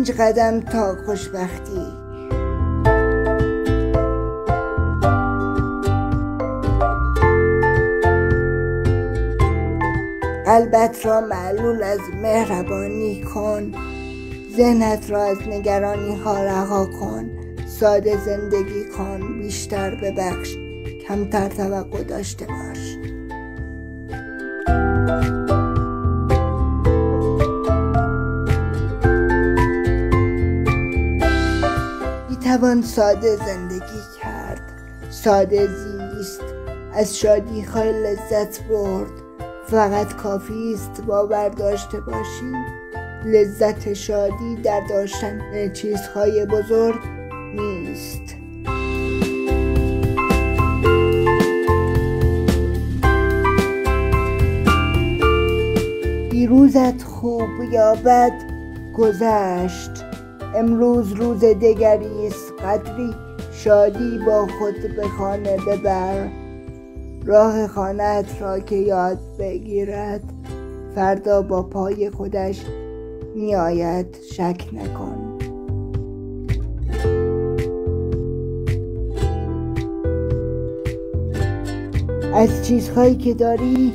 5 قدم تا خوشبختی. قلبت را معلول از مهربانی کن، ذهنت را از نگرانی ها رها کن. ساده زندگی کن، بیشتر ببخش، کمتر توقع داشته باش. میتوان ساده زندگی کرد، ساده زیست، از شادی های لذت برد. فقط کافی است باور داشته باشی لذت شادی در داشتن چیزهای بزرگ نیست. دیروزت خوب یا بد گذشت، امروز روز دگری است. قدری شادی با خود به خانه ببر، راه خانه‌ات را که یاد بگیرد فردا با پای خودش می آید، شک نکن. از چیزهایی که داری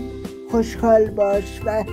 خوشحال باش و